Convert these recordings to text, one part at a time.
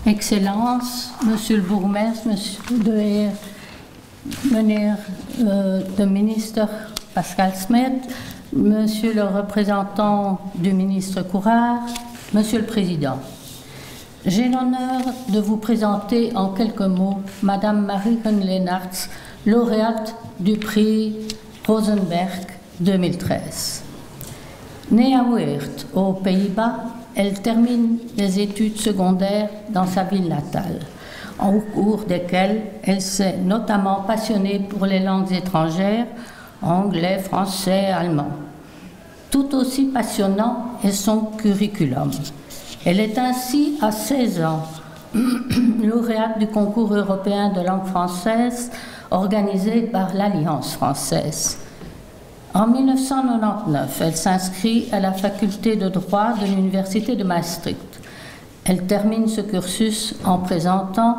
Excellences, Monsieur le bourgmestre, Monsieur le ministre Pascal Smet, Monsieur le représentant du ministre Courard, Monsieur le Président, j'ai l'honneur de vous présenter en quelques mots Madame Marieke Leenaerts, lauréate du prix Rosenberg 2013. Née à Weert, aux Pays-Bas, elle termine les études secondaires dans sa ville natale, au cours desquelles elle s'est notamment passionnée pour les langues étrangères, anglais, français, allemand. Tout aussi passionnant est son curriculum. Elle est ainsi, à 16 ans, lauréate du concours européen de langue française organisé par l'Alliance française. En 1999, elle s'inscrit à la faculté de droit de l'Université de Maastricht. Elle termine ce cursus en présentant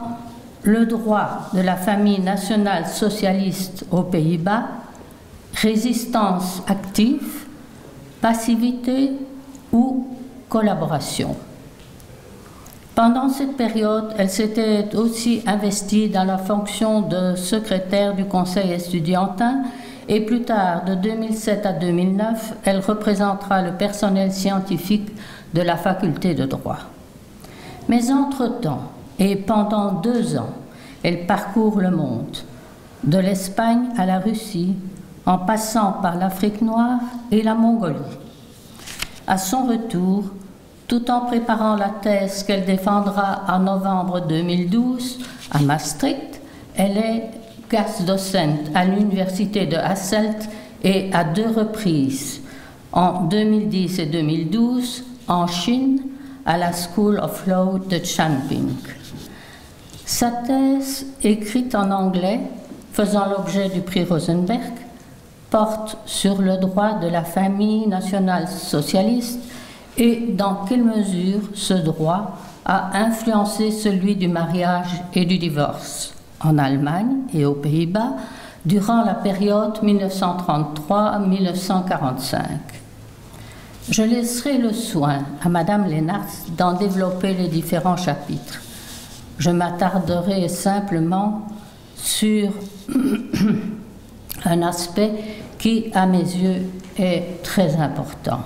le droit de la famille nationale socialiste aux Pays-Bas, résistance active, passivité ou collaboration. Pendant cette période, elle s'était aussi investie dans la fonction de secrétaire du conseil estudiantin et plus tard, de 2007 à 2009, elle représentera le personnel scientifique de la faculté de droit. Mais entre-temps, et pendant 2 ans, elle parcourt le monde, de l'Espagne à la Russie, en passant par l'Afrique noire et la Mongolie. À son retour, tout en préparant la thèse qu'elle défendra en novembre 2012 à Maastricht, elle est Gastdocent à l'université de Hasselt et à 2 reprises, en 2010 et 2012, en Chine, à la School of Law de Chongqing. Sa thèse, écrite en anglais, faisant l'objet du prix Rosenberg, porte sur le droit de la famille nationale socialiste et dans quelle mesure ce droit a influencé celui du mariage et du divorce en Allemagne et aux Pays-Bas durant la période 1933-1945. Je laisserai le soin à Madame Leenaerts d'en développer les différents chapitres. Je m'attarderai simplement sur un aspect qui, à mes yeux, est très important.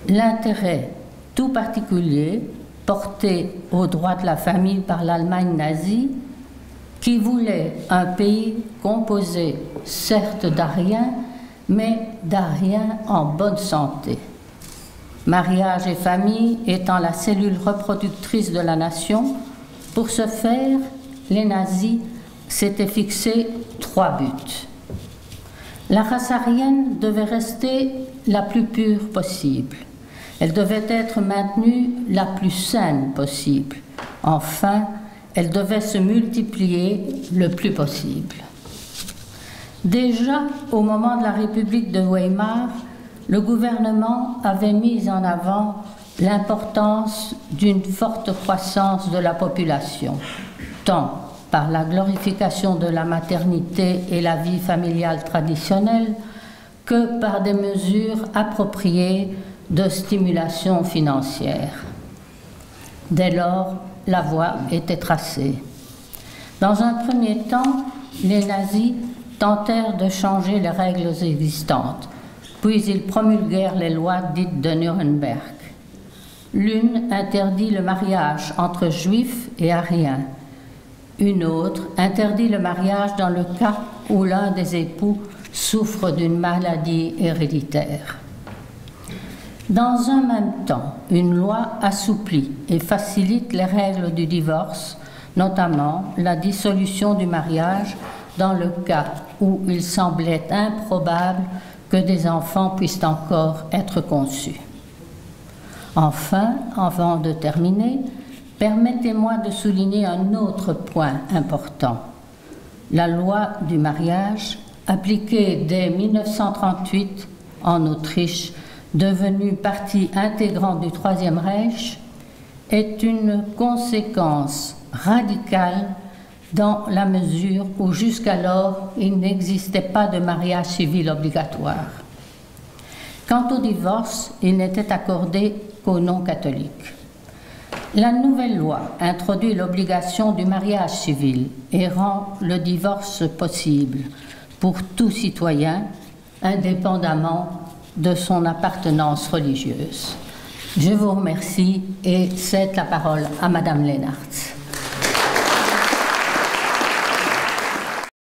L'intérêt tout particulier porté aux droits de la famille par l'Allemagne nazie, qui voulait un pays composé certes d'Ariens, mais d'Ariens en bonne santé. Mariage et famille étant la cellule reproductrice de la nation, pour ce faire, les nazis s'étaient fixé 3 buts. La race aryenne devait rester la plus pure possible. Elle devait être maintenue la plus saine possible. Enfin, elle devait se multiplier le plus possible. Déjà, au moment de la République de Weimar, le gouvernement avait mis en avant l'importance d'une forte croissance de la population, tant par la glorification de la maternité et la vie familiale traditionnelle, que par des mesures appropriées de stimulation financière. Dès lors, la voie était tracée. Dans un premier temps, les nazis tentèrent de changer les règles existantes, puis ils promulguèrent les lois dites de Nuremberg. L'une interdit le mariage entre juifs et ariens. Une autre interdit le mariage dans le cas où l'un des époux souffre d'une maladie héréditaire. Dans un même temps, une loi assouplit et facilite les règles du divorce, notamment la dissolution du mariage dans le cas où il semblait improbable que des enfants puissent encore être conçus. Enfin, avant de terminer, permettez-moi de souligner un autre point important. La loi du mariage, appliquée dès 1938 en Autriche, devenue partie intégrante du Troisième Reich, est une conséquence radicale dans la mesure où jusqu'alors il n'existait pas de mariage civil obligatoire. Quant au divorce, il n'était accordé qu'aux non-catholiques. La nouvelle loi introduit l'obligation du mariage civil et rend le divorce possible pour tout citoyen, indépendamment de son appartenance religieuse. Je vous remercie et cède la parole à Madame Leenaerts.